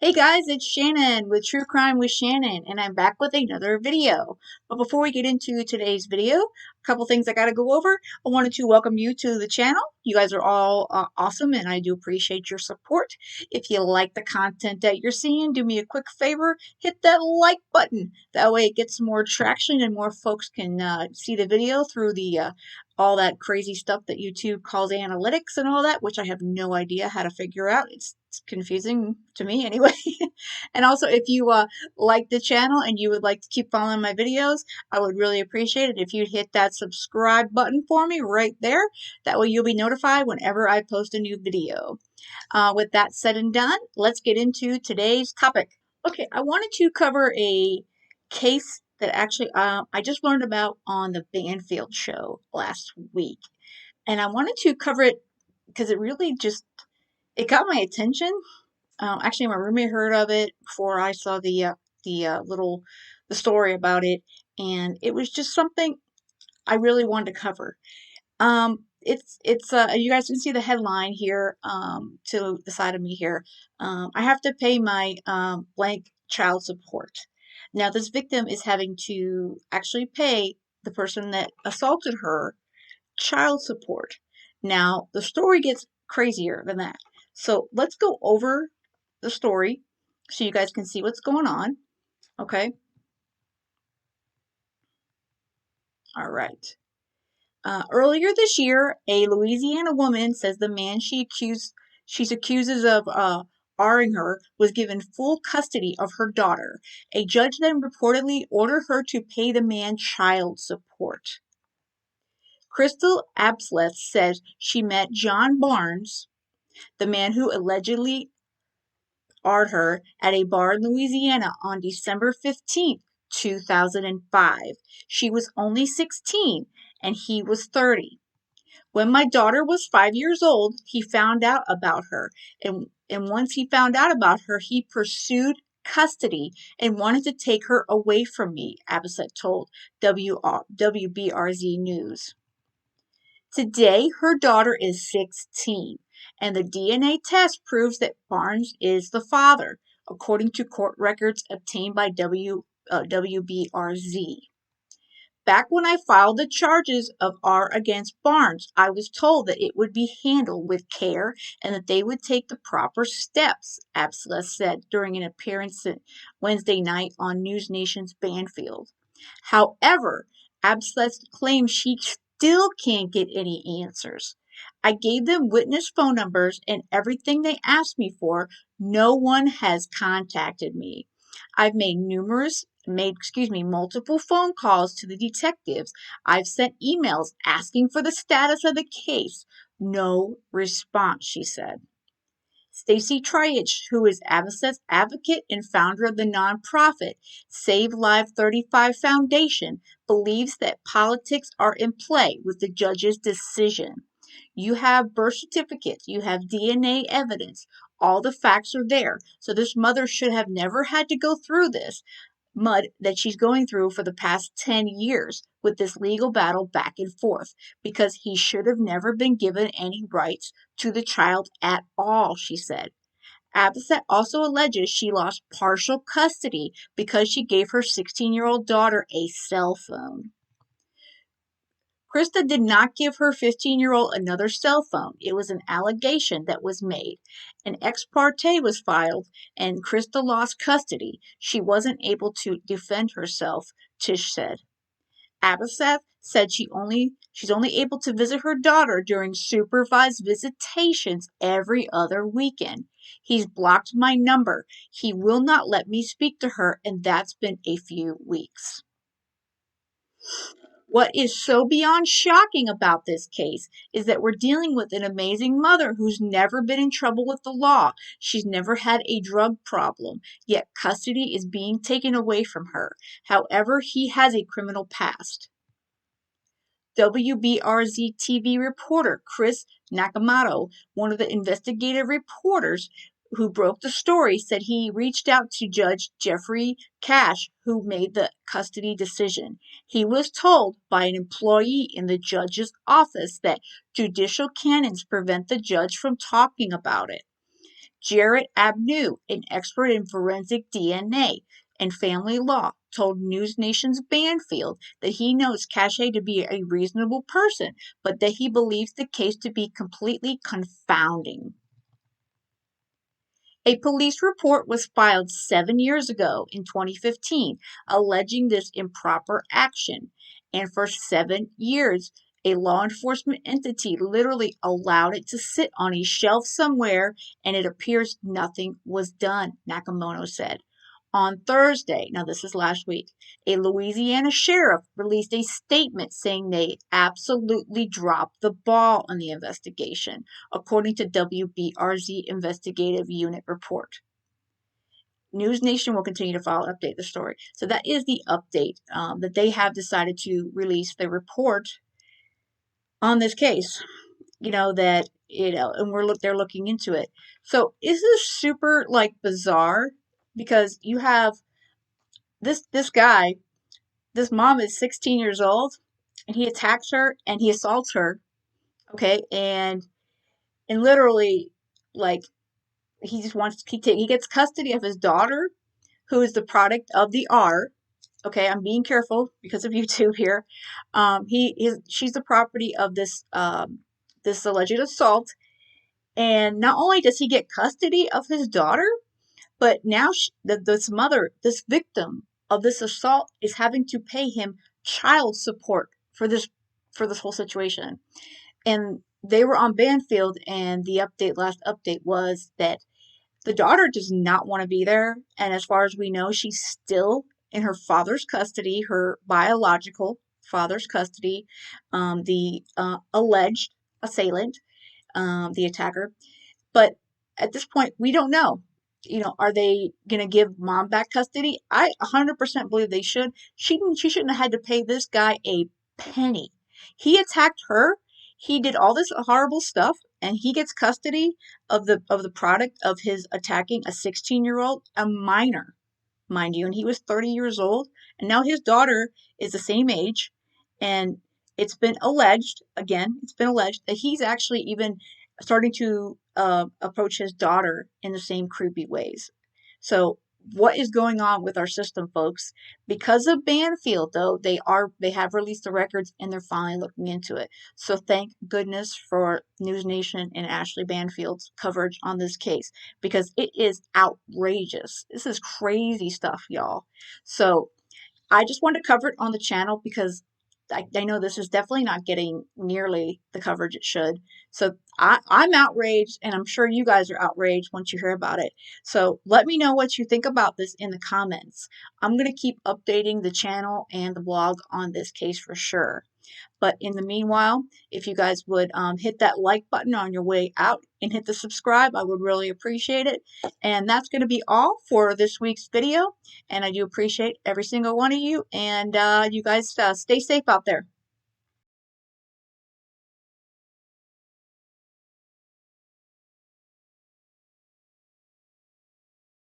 Hey guys, it's Shannon with True Crime with Shannon, and I'm back with another video. But before we get into today's video, a couple things I gotta go over. I wanted to welcome you to the channel. You guys are all awesome, and I do appreciate your support. If you like the content that you're seeing, do me a quick favor, hit that like button. That way it gets more traction and more folks can see the video through the all that crazy stuff that YouTube calls analytics and all that, which I have no idea how to figure out. It's confusing to me anyway. And also, if you like the channel and you would like to keep following my videos, I would really appreciate it if you'd hit that subscribe button for me right there. That way you'll be notified whenever I post a new video. With that said and done, let's get into today's topic. Okay, I wanted to cover a case that actually I just learned about on the Banfield show last week. And I wanted to cover it because it really just, it got my attention. Actually, my roommate heard of it before I saw the story about it, and it was just something I really wanted to cover. It's you guys can see the headline here to the side of me here. I have to pay my blank child support. Now, this victim is having to actually pay the person that assaulted her child support. Now, the story gets crazier than that. So let's go over the story so you guys can see what's going on. Okay. All right. Earlier this year, a Louisiana woman says the man she accuses of R-ing her was given full custody of her daughter. A judge then reportedly ordered her to pay the man child support. Crystal Abelseth says she met John Barnes, the man who allegedly R-ed her, at a bar in Louisiana on December 15th, 2005. She was only 16 and he was 30. When my daughter was 5 years old, he found out about her. And once he found out about her, he pursued custody and wanted to take her away from me, Abelseth told WBRZ News. Today, her daughter is 16, and the DNA test proves that Barnes is the father, according to court records obtained by WBRZ. Back when I filed the charges of R against Barnes, I was told that it would be handled with care and that they would take the proper steps, Abelseth said during an appearance Wednesday night on NewsNation's Banfield. However, Abelseth claims she still can't get any answers. I gave them witness phone numbers and everything they asked me for. No one has contacted me. I've multiple phone calls to the detectives. I've sent emails asking for the status of the case. No response, she said. Stacy Triage, who is Abelseth's advocate and founder of the nonprofit Save Live 35 Foundation, believes that politics are in play with the judge's decision. You have birth certificates, you have DNA evidence, all the facts are there. So this mother should have never had to go through this mud that she's going through for the past 10 years with this legal battle back and forth, because he should have never been given any rights to the child at all, she said. Abelseth also alleges she lost partial custody because she gave her 16-year-old daughter a cell phone. Krista did not give her 15-year-old another cell phone. It was an allegation that was made. An ex parte was filed, and Krista lost custody. She wasn't able to defend herself, Tish said. Abelseth said she's only able to visit her daughter during supervised visitations every other weekend. He's blocked my number. He will not let me speak to her, and that's been a few weeks. What is so beyond shocking about this case is that we're dealing with an amazing mother who's never been in trouble with the law. She's never had a drug problem, yet custody is being taken away from her. However, he has a criminal past. WBRZ TV reporter Chris Nakamoto, one of the investigative reporters who broke the story, said he reached out to Judge Jeffrey Cash, who made the custody decision. He was told by an employee in the judge's office that judicial canons prevent the judge from talking about it. Jarrett Abnew, an expert in forensic DNA and family law, told NewsNation's Banfield that he knows Cache to be a reasonable person, but that he believes the case to be completely confounding. A police report was filed 7 years ago in 2015 alleging this improper action, and for 7 years, a law enforcement entity literally allowed it to sit on a shelf somewhere, and it appears nothing was done, Nakamoto said. On Thursday, now this is last week, a Louisiana sheriff released a statement saying they absolutely dropped the ball on the investigation, according to WBRZ Investigative Unit report. NewsNation will continue to follow and update the story. So that is the update that they have decided to release the report on this case. And they're looking into it. So is this super bizarre? Because you have this guy, this mom is 16 years old, and he attacks her and he assaults her. Okay, and literally, like, he gets custody of his daughter, who is the product of the R. Okay, I'm being careful because of YouTube here. She's the property of this alleged assault, and not only does he get custody of his daughter, but now this victim of this assault, is having to pay him child support for this whole situation. And they were on Banfield, and the last update was that the daughter does not want to be there, and as far as we know, she's still in her father's custody, her biological father's custody. The alleged assailant, the attacker. But at this point, we don't know. Are they going to give mom back custody? I 100% believe they should. She shouldn't have had to pay this guy a penny. He attacked her. He did all this horrible stuff, and he gets custody of the product of his attacking a 16-year-old, a minor, mind you, and he was 30 years old, and now his daughter is the same age, and it's been alleged that he's actually even starting to approach his daughter in the same creepy ways. So what is going on with our system, folks? Because of Banfield, though, they have released the records and they're finally looking into it. So thank goodness for NewsNation and Ashley Banfield's coverage on this case, because it is outrageous. This is crazy stuff, y'all. So I just wanted to cover it on the channel because I know this is definitely not getting nearly the coverage it should. So I'm outraged, and I'm sure you guys are outraged once you hear about it. So let me know what you think about this in the comments. I'm going to keep updating the channel and the blog on this case for sure. But in the meanwhile, if you guys would hit that like button on your way out and hit the subscribe, I would really appreciate it. And that's going to be all for this week's video. And I do appreciate every single one of you. And you guys stay safe out there.